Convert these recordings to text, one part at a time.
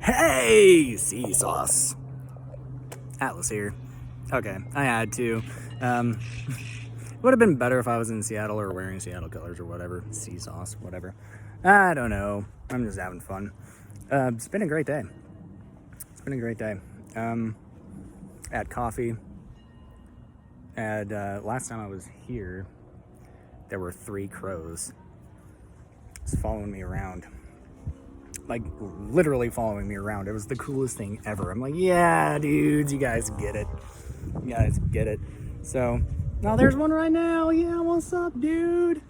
Hey, sea sauce. Atlas here. Okay, I had to. Would have been better if I was in Seattle or wearing Seattle colors or whatever. Sea sauce, whatever. I don't know. I'm just having fun. It's been a great day. I had coffee. Last time I was here, there were 3 crows just following me around. Like, literally following me around. It was the coolest thing ever. I'm like, yeah, dudes, you guys get it. So, now there's one right now. Yeah, what's up, dude?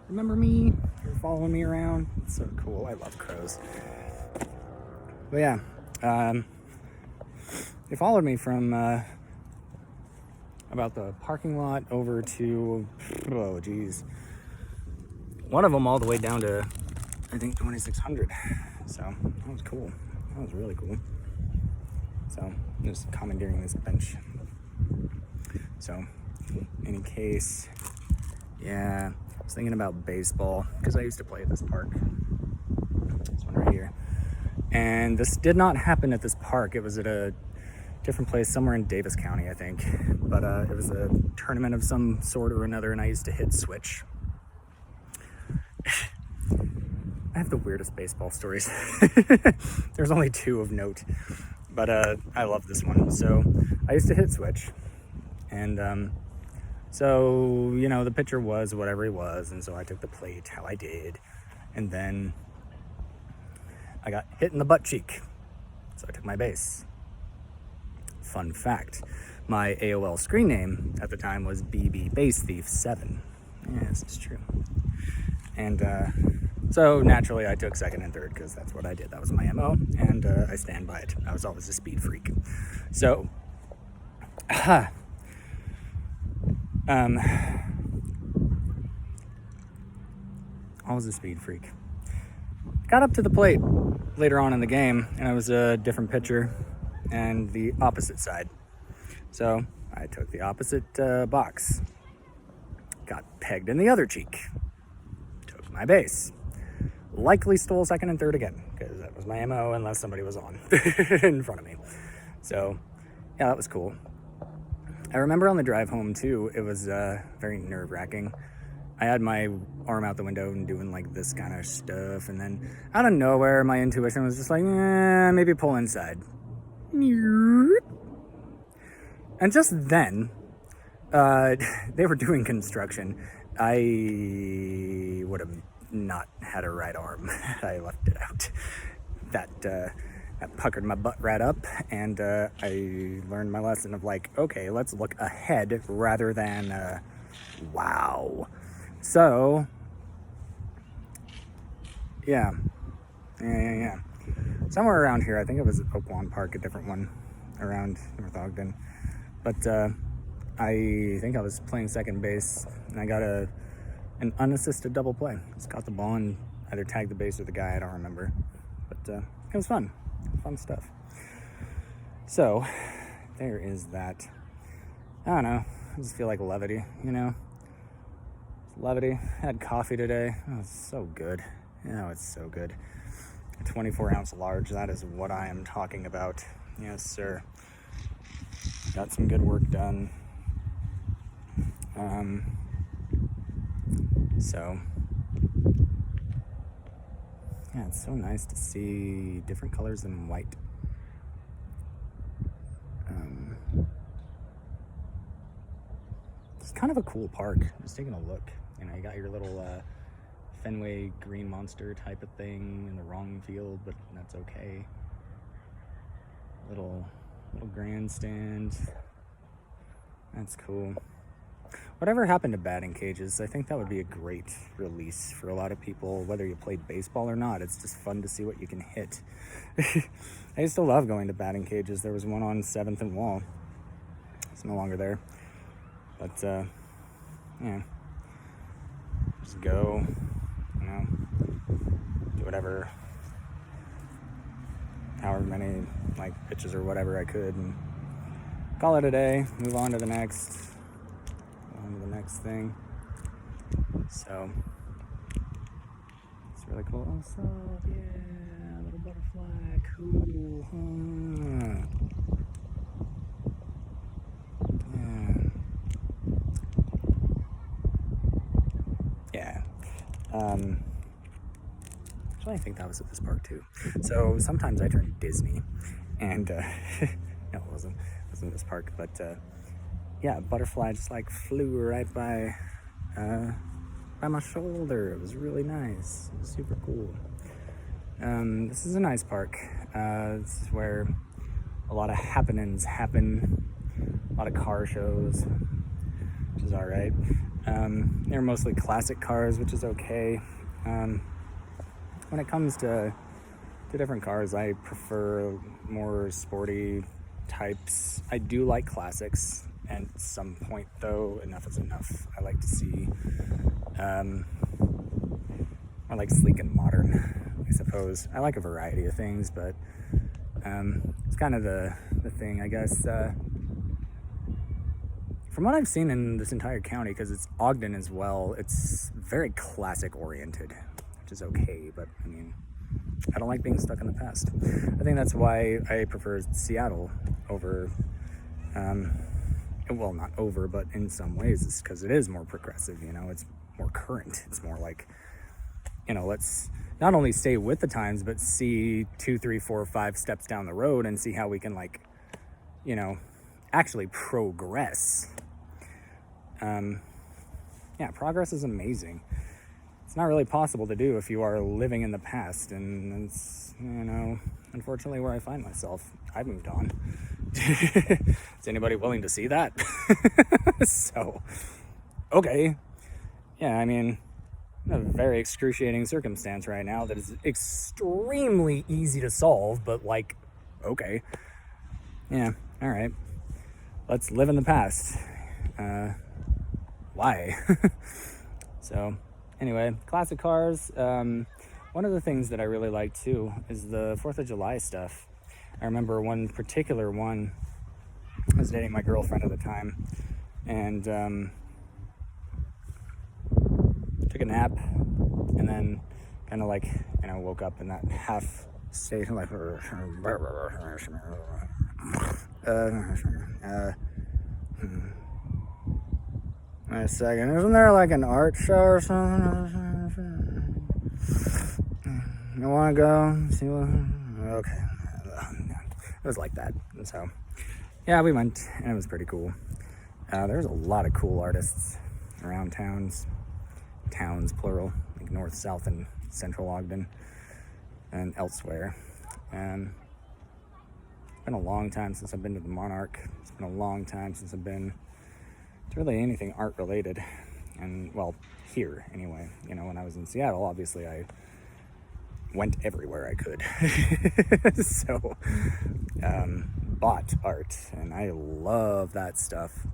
Remember me? You're following me around. It's so cool. I love crows. But yeah, they followed me from about the parking lot over to, oh geez, one of them all the way down to, I think, 2600. So that was cool. That was really cool. So I'm just commandeering this bench. So, in any case, yeah, I was thinking about baseball because I used to play at this park. This one right here. And this did not happen at this park. It was at a different place somewhere in Davis County, I think. But it was a tournament of some sort or another, and I used to hit switch. I have the weirdest baseball stories. There's only 2 of note, but I love this one. So I used to hit switch, and so, you know, the pitcher was whatever he was, and so I took the plate how I did, and then I got hit in the butt cheek, so I took my base. Fun fact, my AOL screen name at the time was BB Base Thief 7. Yes, it's true. And so naturally I took second and third because that's what I did. That was my MO, and I stand by it. I was always a speed freak. So, I was a speed freak. Got up to the plate later on in the game, and I was a different pitcher and the opposite side. So I took the opposite box. Got pegged in the other cheek. Took my base. Likely stole second and third again, because that was my MO unless somebody was on in front of me. So, yeah, that was cool. I remember on the drive home, too, it was very nerve-wracking. I had my arm out the window and doing, like, this kind of stuff, and then out of nowhere, my intuition was just like, maybe pull inside. And just then, they were doing construction. I would have not had a right arm. I left it out. That puckered my butt right up, and I learned my lesson of like, okay, let's look ahead rather than wow. So yeah. Somewhere around here, I think it was Oaklawn Park, a different one around North Ogden. But I think I was playing second base, and I got an unassisted double play. Just caught the ball and either tagged the base or the guy, I don't remember. But it was fun. Fun stuff. So, there is that. I don't know. I just feel like levity, you know? Levity. I had coffee today. Oh, it's so good. It's so good. A 24-ounce large. That is what I am talking about. Yes, sir. Got some good work done. So, yeah, it's so nice to see different colors than white. It's kind of a cool park. Just taking a look. You know, you got your little Fenway Green Monster type of thing in the wrong field, but that's okay. Little grandstand. That's cool. Whatever happened to batting cages? I think that would be a great release for a lot of people, whether you played baseball or not. It's just fun to see what you can hit. I used to love going to batting cages. There was one on 7th and Wall. It's no longer there. But, yeah. Just go, you know, do whatever, however many, like, pitches or whatever I could, and call it a day, move on to the next thing. So it's really cool. So yeah, little butterfly, cool. Yeah. Actually, I think that was at this park too. So sometimes I turn Disney, and no, it wasn't this park, but yeah, butterfly just like flew right by my shoulder. It was really nice. It was super cool. This is a nice park. This is where a lot of happenings happen. A lot of car shows, which is all right. They're mostly classic cars, which is okay. When it comes to different cars, I prefer more sporty types. I do like classics. At some point, though, enough is enough. I like to see more like sleek and modern, I suppose. I like a variety of things, but it's kind of the thing, I guess. From what I've seen in this entire county, because it's Ogden as well, it's very classic oriented, which is okay, but I mean, I don't like being stuck in the past. I think that's why I prefer Seattle over, well, not over, but in some ways, it's because it is more progressive, you know, it's more current. It's more like, you know, let's not only stay with the times, but see 2, 3, 4, 5 steps down the road and see how we can, like, you know, actually progress. Yeah, progress is amazing. It's not really possible to do if you are living in the past, and it's, you know, unfortunately where I find myself. I've moved on. Is anybody willing to see that? So, okay. Yeah, I mean, a very excruciating circumstance right now that is extremely easy to solve, but like, okay. Yeah, all right. Let's live in the past. Why? So, anyway, classic cars. One of the things that I really like too is the 4th of July stuff. I remember one particular one. I was dating my girlfriend at the time, and took a nap, and then kind of like, you know, woke up in that half state, like, wait a second, isn't there like an art show or something? You want to go see what? Okay. It was like that. And so, yeah, we went, and it was pretty cool. There's a lot of cool artists around towns plural, like north, south, and central Ogden, and elsewhere. And it's been a long time since I've been to the Monarch. It's been a long time since I've been to really anything art related. And, well, here anyway. You know, when I was in Seattle, obviously I went everywhere I could. So, bought art, and I love that stuff.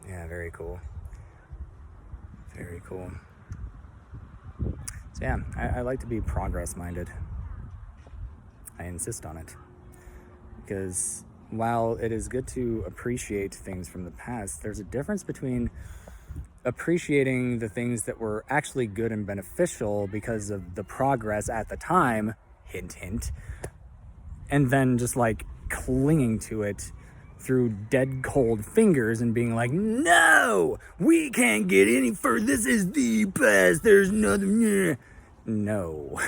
Yeah, very cool. Very cool. So yeah, I like to be progress minded. I insist on it. Because while it is good to appreciate things from the past, there's a difference between appreciating the things that were actually good and beneficial because of the progress at the time, hint, hint, and then just like clinging to it through dead cold fingers and being like, no, we can't get any further. This is the past. There's nothing. No.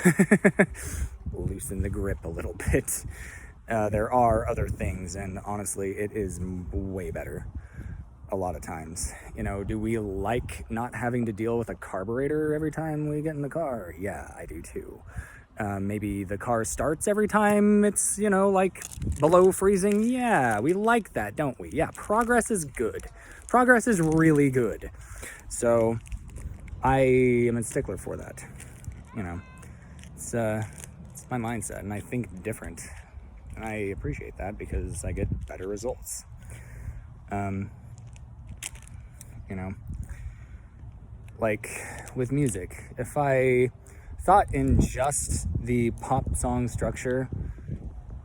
Loosen the grip a little bit. There are other things, and honestly, it is way better a lot of times. You know, do we like not having to deal with a carburetor every time we get in the car? Yeah, I do too. Maybe the car starts every time it's, you know, like below freezing. Yeah, we like that, don't we? Yeah, progress is good. Progress is really good. So I am a stickler for that. You know, it's my mindset, and I think different. And I appreciate that because I get better results. You know, like with music, if I thought in just the pop song structure,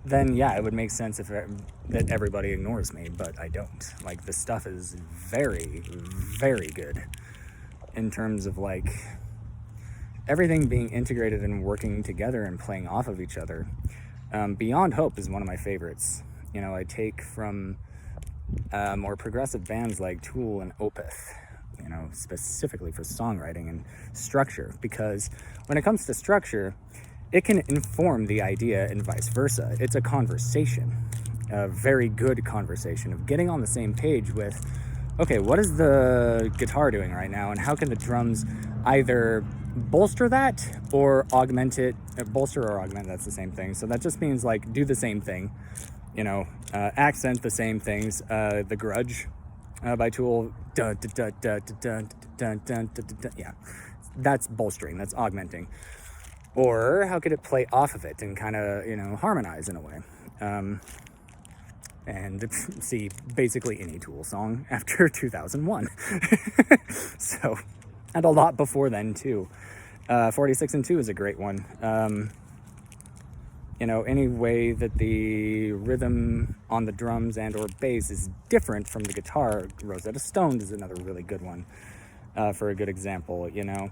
then yeah, it would make sense that everybody ignores me, but I don't. Like, this stuff is very, very good in terms of like everything being integrated and working together and playing off of each other. Beyond Hope is one of my favorites. You know, I take from more progressive bands like Tool and Opeth, you know, specifically for songwriting and structure, because when it comes to structure, it can inform the idea and vice versa. It's a conversation, a very good conversation of getting on the same page with, okay, what is the guitar doing right now, and how can the drums either bolster that or augment it? Bolster or augment, that's the same thing. So that just means like do the same thing, you know, accent the same things. The Grudge by Tool, yeah, that's bolstering, that's augmenting. Or how could it play off of it and kind of, you know, harmonize in a way? And see basically any Tool song after 2001. So, and a lot before then too. 46 and 2 is a great one. You know, any way that the rhythm on the drums and or bass is different from the guitar. Rosetta Stone is another really good one for a good example, you know.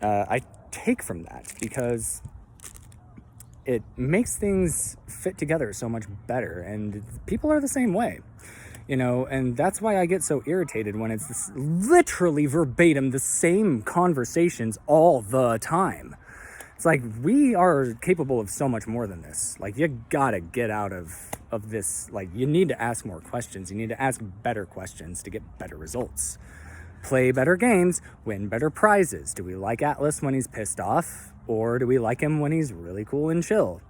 I take from that because it makes things fit together so much better, and people are the same way, you know, and that's why I get so irritated when it's literally verbatim the same conversations all the time. It's like, we are capable of so much more than this. Like, you gotta get out of this. Like, you need to ask more questions. You need to ask better questions to get better results. Play better games, win better prizes. Do we like Atlas when he's pissed off? Or do we like him when he's really cool and chill?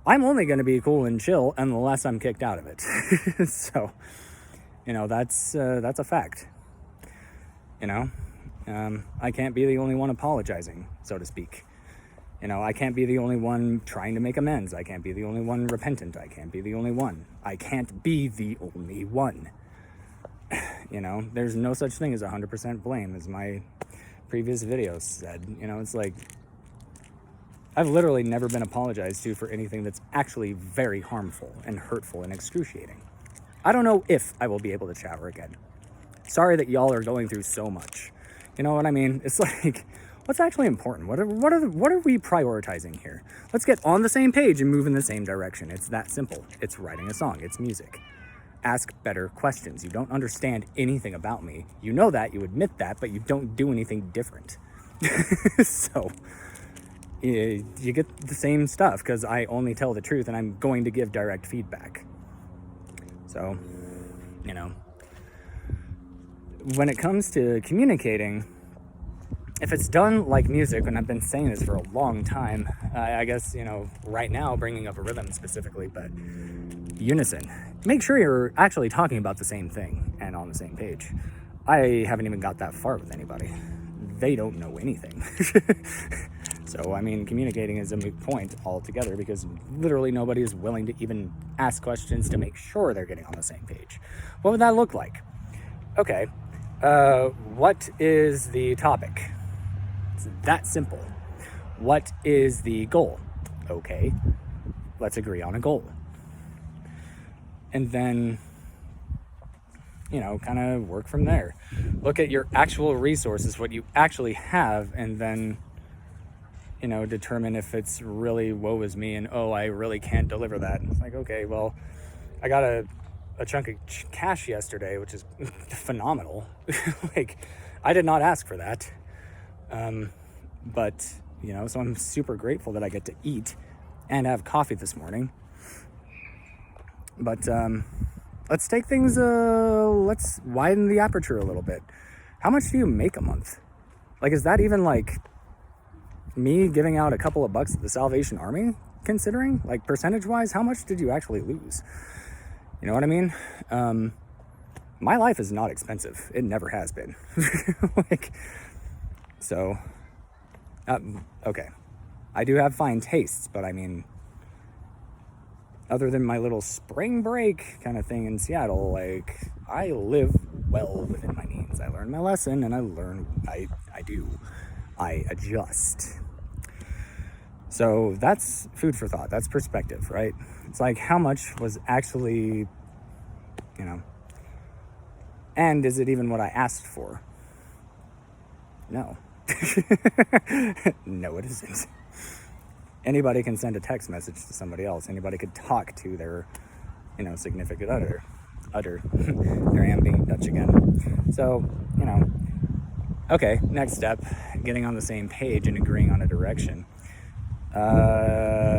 I'm only going to be cool and chill unless I'm kicked out of it. So, you know, that's a fact. You know, I can't be the only one apologizing, so to speak. You know, I can't be the only one trying to make amends. I can't be the only one repentant. I can't be the only one. I can't be the only one. You know, there's no such thing as 100% blame, as my previous videos said. You know, it's like, I've literally never been apologized to for anything that's actually very harmful and hurtful and excruciating. I don't know if I will be able to shower again. Sorry that y'all are going through so much. You know what I mean? It's like, what's actually important? What are we prioritizing here? Let's get on the same page and move in the same direction. It's that simple. It's writing a song. It's music. Ask better questions. You don't understand anything about me. You know that, you admit that, but you don't do anything different. So you get the same stuff because I only tell the truth and I'm going to give direct feedback. So, you know, when it comes to communicating, if it's done like music, and I've been saying this for a long time, I guess, you know, right now bringing up a rhythm specifically, but unison. Make sure you're actually talking about the same thing and on the same page. I haven't even got that far with anybody. They don't know anything. So, I mean, communicating is a moot point altogether because literally nobody is willing to even ask questions to make sure they're getting on the same page. What would that look like? Okay, what is the topic? It's that simple. What is the goal? Okay, let's agree on a goal. And then, you know, kind of work from there. Look at your actual resources, what you actually have, and then, you know, determine if it's really woe is me and, oh, I really can't deliver that. And it's like, okay, well, I got a chunk of cash yesterday, which is phenomenal. Like, I did not ask for that. But, you know, so I'm super grateful that I get to eat and have coffee this morning. But let's take things, let's widen the aperture a little bit. How much do you make a month? Like, is that even like me giving out a couple of bucks at the Salvation Army, considering? Like, percentage-wise, how much did you actually lose? You know what I mean? My life is not expensive. It never has been. Like, so, okay. I do have fine tastes, but I mean, other than my little spring break kind of thing in Seattle, like, I live well within my means. I learned my lesson, and I adjust. So that's food for thought. That's perspective, right? It's like, how much was actually, you know, and is it even what I asked for? No. No, it isn't. Anybody can send a text message to somebody else. Anybody could talk to their, significant other. There I am being Dutch again. So, okay, next step, getting on the same page and agreeing on a direction.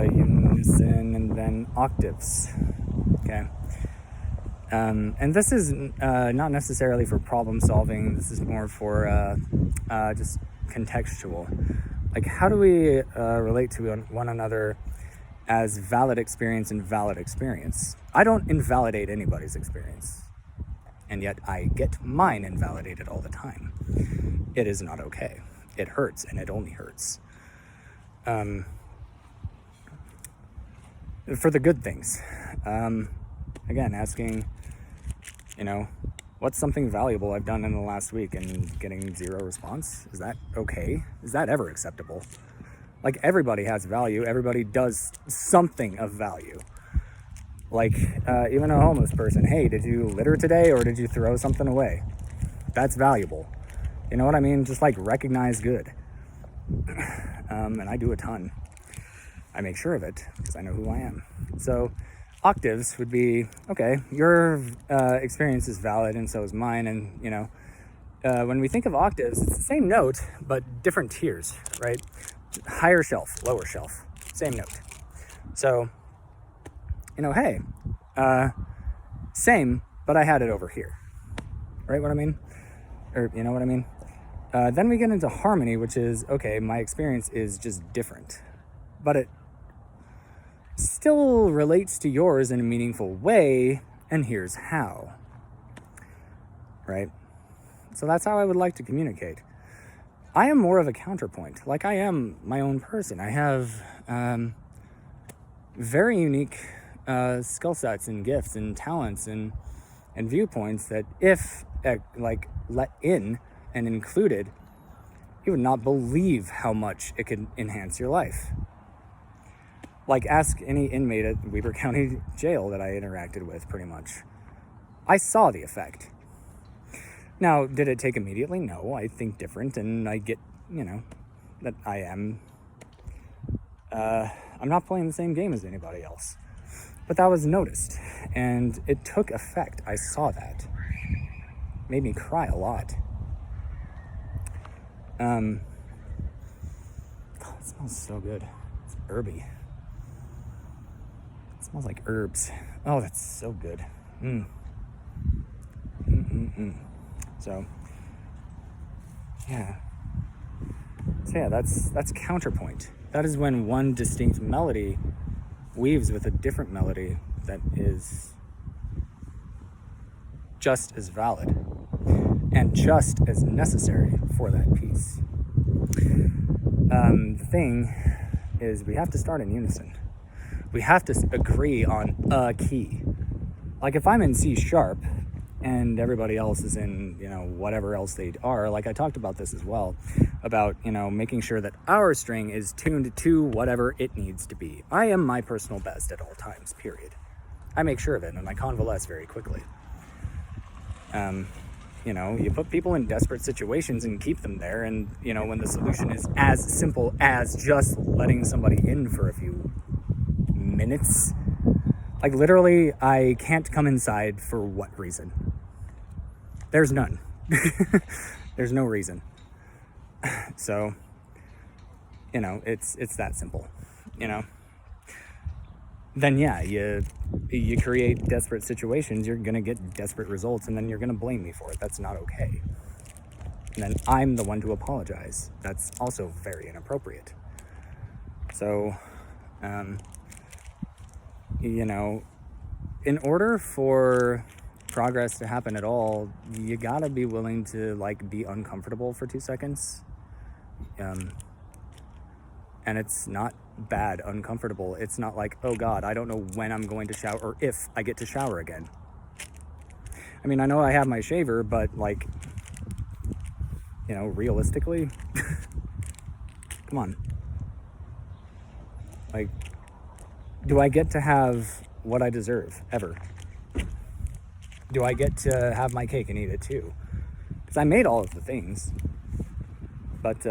Unison and then octaves. Okay. And this is not necessarily for problem solving. This is more for just contextual. Like, how do we relate to one another as valid experience and valid experience? I don't invalidate anybody's experience, and yet I get mine invalidated all the time. It is not okay. It hurts, and it only hurts. For the good things. Again, asking, what's something valuable I've done in the last week and getting zero response? Is that okay? Is that ever acceptable? Like, everybody has value. Everybody does something of value. Like, even a homeless person. Hey, did you litter today or did you throw something away? That's valuable. You know what I mean? Just like recognize good. And I do a ton. I make sure of it because I know who I am. So octaves would be, okay, your experience is valid and so is mine. And, when we think of octaves, it's the same note, but different tiers, right? Higher shelf, lower shelf, same note. So, hey, same, but I had it over here. Right what I mean? Or, you know what I mean? Then we get into harmony, which is, okay, my experience is just different, but it still relates to yours in a meaningful way, and here's how. Right? So that's how I would like to communicate. I am more of a counterpoint. Like, I am my own person. I have very unique skill sets and gifts and talents and viewpoints that if let in and included, you would not believe how much it could enhance your life. Like, ask any inmate at Weber County Jail that I interacted with, pretty much. I saw the effect. Now, did it take immediately? No, I think different, and I get, that I am, I'm not playing the same game as anybody else. But that was noticed, and it took effect. I saw that. Made me cry a lot. God, it smells so good. It's herby. It smells like herbs. Oh, that's so good. So yeah, that's counterpoint. That is when one distinct melody weaves with a different melody that is just as valid and just as necessary for that piece. The thing is, we have to start in unison. We have to agree on a key. Like, if I'm in C sharp and everybody else is in, whatever else they are, like I talked about this as well, about, making sure that our string is tuned to whatever it needs to be. I am my personal best at all times, period. I make sure of it, and I convalesce very quickly. You put people in desperate situations and keep them there, and, when the solution is as simple as just letting somebody in for a few minutes, like, literally, I can't come inside for what reason? There's none. There's no reason. So, it's that simple, Then, yeah, you create desperate situations, you're going to get desperate results, and then you're going to blame me for it. That's not okay. And then I'm the one to apologize. That's also very inappropriate. So, in order for progress to happen at all, you gotta be willing to, be uncomfortable for 2 seconds. And it's not bad uncomfortable. It's not like, oh God, I don't know when I'm going to shower or if I get to shower again. I mean, I know I have my shaver, but realistically, come on. Do I get to have what I deserve ever? Do I get to have my cake and eat it too? Because I made all of the things. But,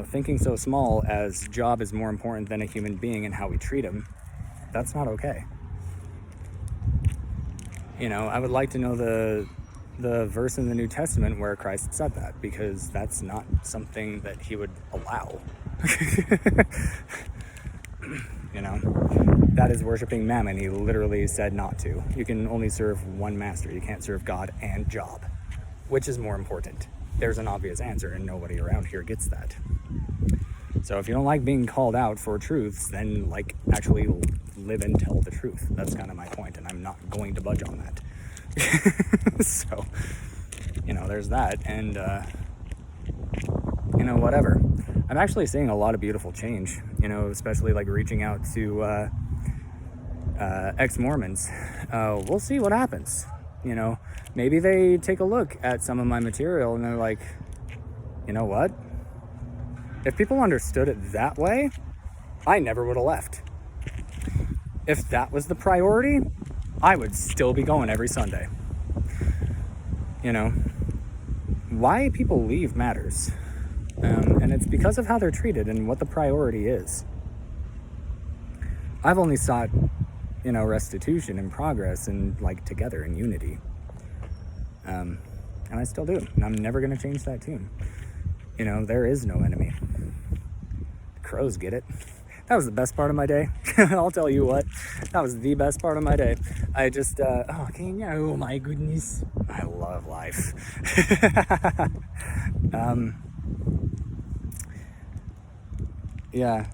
thinking so small as job is more important than a human being and how we treat him, that's not okay. I would like to know the verse in the New Testament where Christ said that, because that's not something that he would allow. That is worshiping mammon. He literally said not to. You can only serve one master. You can't serve God and job. Which is more important? There's an obvious answer, and nobody around here gets that. So if you don't like being called out for truths, then actually live and tell the truth. That's kind of my point, and I'm not going to budge on that. So, there's that, and whatever. I'm actually seeing a lot of beautiful change, especially reaching out to ex-Mormons. We'll see what happens. Maybe they take a look at some of my material and they're like, you know what? If people understood it that way, I never would have left. If that was the priority, I would still be going every Sunday. Why people leave matters. And it's because of how they're treated and what the priority is. I've only sought, restitution and progress and together in unity. And I still do. And I'm never going to change that tune. There is no enemy. The crows get it. That was the best part of my day. I'll tell you what. That was the best part of my day. I just, oh my goodness. I love life. Yeah.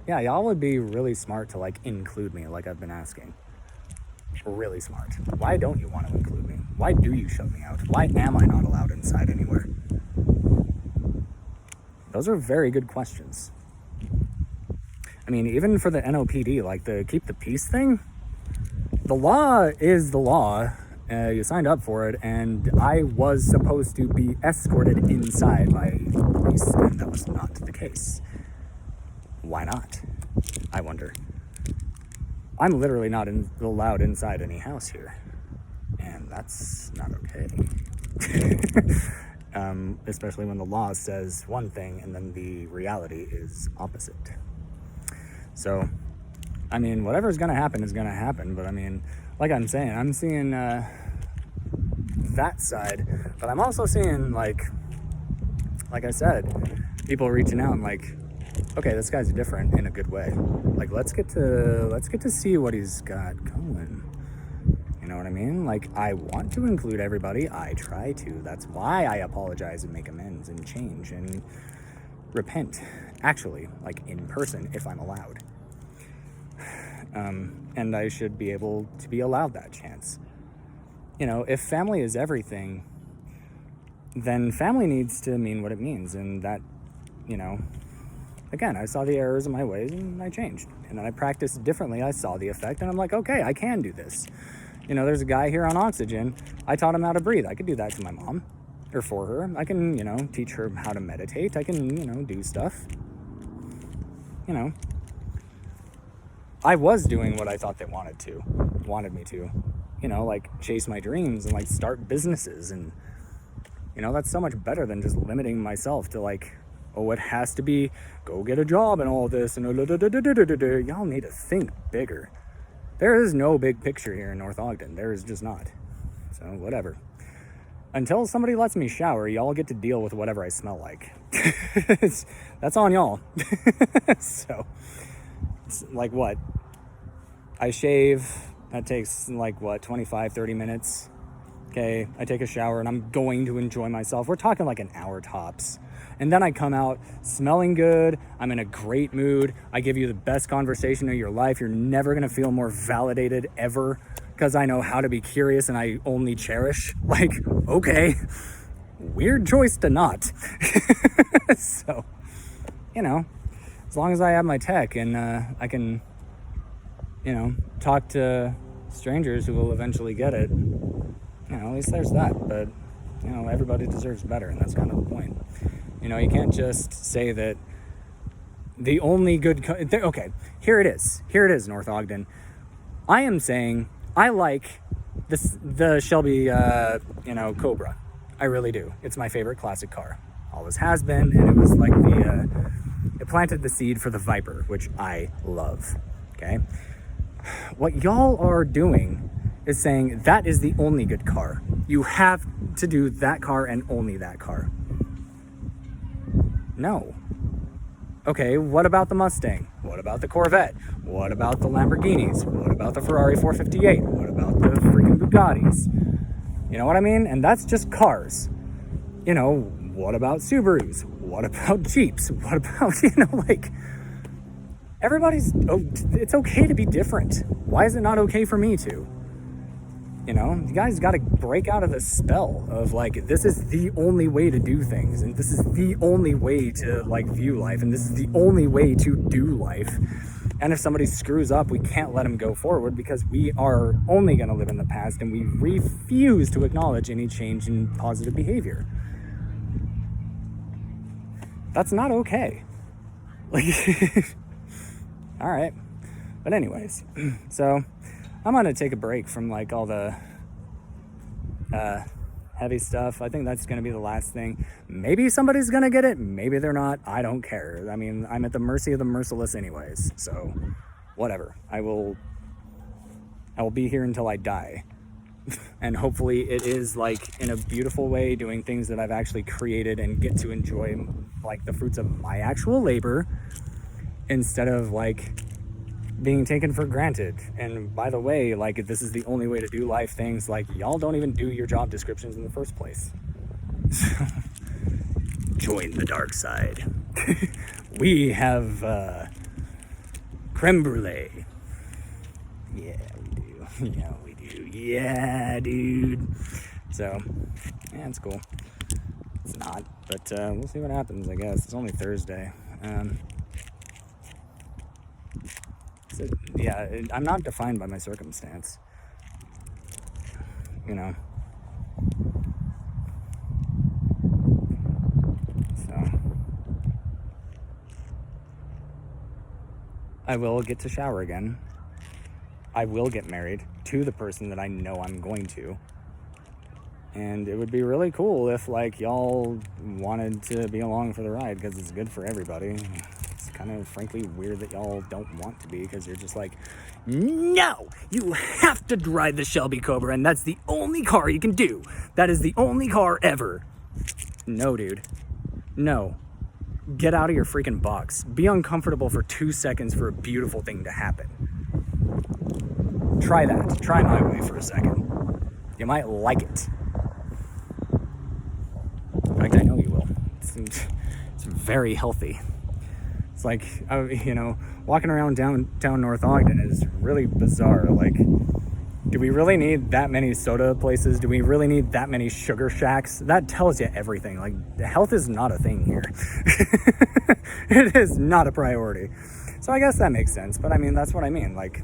Yeah, y'all would be really smart to include me like I've been asking. Really smart. Why don't you want to include me? Why do you shut me out? Why am I not allowed inside anywhere? Those are very good questions. I mean, even for the NOPD, the keep the peace thing, the law is the law. You signed up for it, and I was supposed to be escorted inside by police, and that was not the case. Why not? I wonder. I'm literally not allowed inside any house here, and that's not okay. Especially when the law says one thing and then the reality is opposite. So, whatever's going to happen is going to happen, but like I'm saying, I'm seeing that side, but I'm also seeing, like I said, people reaching out and okay, this guy's different in a good way. Let's get to see what he's got going. You know what I mean? I want to include everybody. I try to. That's why I apologize and make amends and change and repent. Actually, in person, if I'm allowed. And I should be able to be allowed that chance. If family is everything, then family needs to mean what it means. And that, again, I saw the errors of my ways and I changed. And then I practiced differently. I saw the effect and I'm like, okay, I can do this. There's a guy here on oxygen. I taught him how to breathe. I could do that to my mom or for her. I can, teach her how to meditate. I can, do stuff. I was doing what I thought they wanted me to, chase my dreams and start businesses. And, that's so much better than just limiting myself to oh, it has to be go get a job and all this and y'all need to think bigger. There is no big picture here in North Ogden. There is just not. So whatever. Until somebody lets me shower, y'all get to deal with whatever I smell like. That's on y'all. So it's what? I shave. That takes 25, 30 minutes. Okay, I take a shower and I'm going to enjoy myself. We're talking an hour tops. And then I come out smelling good. I'm in a great mood. I give you the best conversation of your life. You're never going to feel more validated ever because I know how to be curious and I only cherish. Okay, weird choice to not. So, as long as I have my tech and I can, talk to strangers who will eventually get it, at least there's that. But, everybody deserves better, and that's kind of the point. You can't just say that the only good... Okay, here it is. Here it is, North Ogden. I am saying I like the Shelby, Cobra. I really do. It's my favorite classic car. Always has been, and it was like it planted the seed for the Viper, which I love, okay? What y'all are doing is saying that is the only good car. You have to do that car and only that car. No. Okay, what about the Mustang? What about the Corvette? What about the Lamborghinis? What about the Ferrari 458? What about the freaking Bugattis? You know what I mean? And that's just cars. You know, what about Subarus? What about Jeeps? What about, like, it's okay to be different. Why is it not okay for me to? You know, you guys got to break out of the spell of, like, this is the only way to do things, and this is the only way to, like, view life, and this is the only way to do life. And if somebody screws up, we can't let them go forward because we are only going to live in the past, and we refuse to acknowledge any change in positive behavior. That's not okay. Like, all right. But anyways, so I'm going to take a break from, like, all the heavy stuff. I think that's going to be the last thing. Maybe somebody's going to get it. Maybe they're not. I don't care. I mean, I'm at the mercy of the merciless anyways. So whatever. I will be here until I die. And hopefully it is, like, in a beautiful way, doing things that I've actually created and get to enjoy, like, the fruits of my actual labor instead of, like, being taken for granted. And by the way, like, if this is the only way to do life things, like, y'all don't even do your job descriptions in the first place. Join the dark side. We have creme brulee. Yeah, we do. Yeah, we do. Yeah, dude. So, yeah, it's cool. It's not, but we'll see what happens, I guess. It's only Thursday. So, yeah, I'm not defined by my circumstance. You know. So, I will get to shower again. I will get married to the person that I know I'm going to. And it would be really cool if, like, y'all wanted to be along for the ride because it's good for everybody. It's kind of, frankly, weird that y'all don't want to be because you're just like, no, you have to drive the Shelby Cobra and that's the only car you can do. That is the only car ever. No, dude. No. Get out of your freaking box. Be uncomfortable for 2 seconds for a beautiful thing to happen. Try that. Try my way for a second. You might like it. In fact, I know you will. It's very healthy. It's like, walking around downtown North Ogden is really bizarre. Like, do we really need that many soda places? Do we really need that many sugar shacks? That tells you everything. Like, health is not a thing here. It is not a priority. So I guess that makes sense. But I mean, that's what I mean. Like,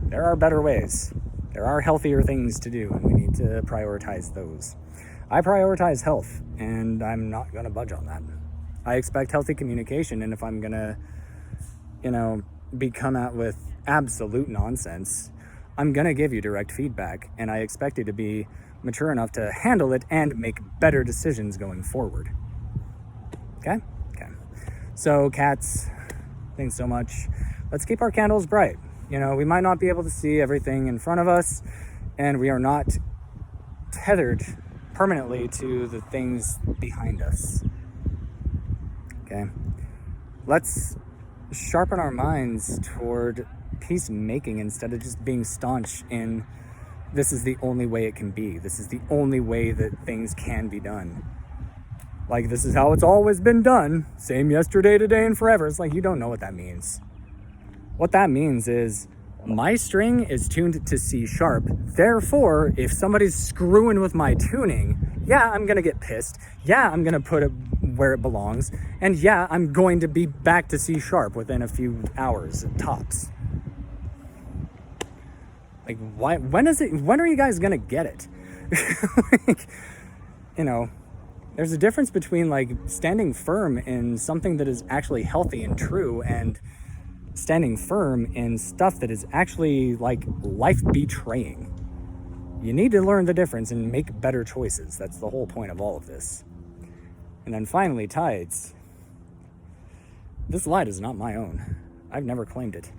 there are better ways. There are healthier things to do, and we need to prioritize those. I prioritize health, and I'm not going to budge on that. I expect healthy communication, and if I'm going to, be come out with absolute nonsense, I'm going to give you direct feedback, and I expect you to be mature enough to handle it and make better decisions going forward. Okay? Okay. So, cats, thanks so much. Let's keep our candles bright. We might not be able to see everything in front of us, and we are not tethered permanently to the things behind us. Okay? Let's sharpen our minds toward peacemaking instead of just being staunch in this is the only way it can be. This is the only way that things can be done. Like, this is how it's always been done. Same yesterday, today, and forever. It's like, you don't know what that means. What that means is my string is tuned to C sharp. Therefore, if somebody's screwing with my tuning, yeah, I'm going to get pissed. Yeah, I'm going to put it where it belongs. And yeah, I'm going to be back to C sharp within a few hours tops. Like, when are you guys going to get it? Like, there's a difference between, like, standing firm in something that is actually healthy and true and standing firm in stuff that is actually, like, life betraying. You need to learn the difference and make better choices. That's the whole point of all of this. And then finally, tides. This light is not my own. I've never claimed it.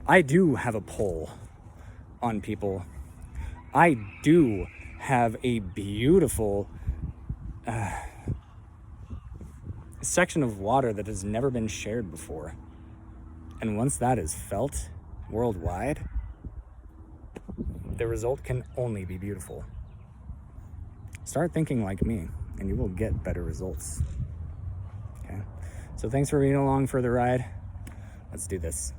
I do have a pull on people. I do have a beautiful section of water that has never been shared before. And once that is felt worldwide, the result can only be beautiful. Start thinking like me, and you will get better results. Okay? So thanks for being along for the ride. Let's do this.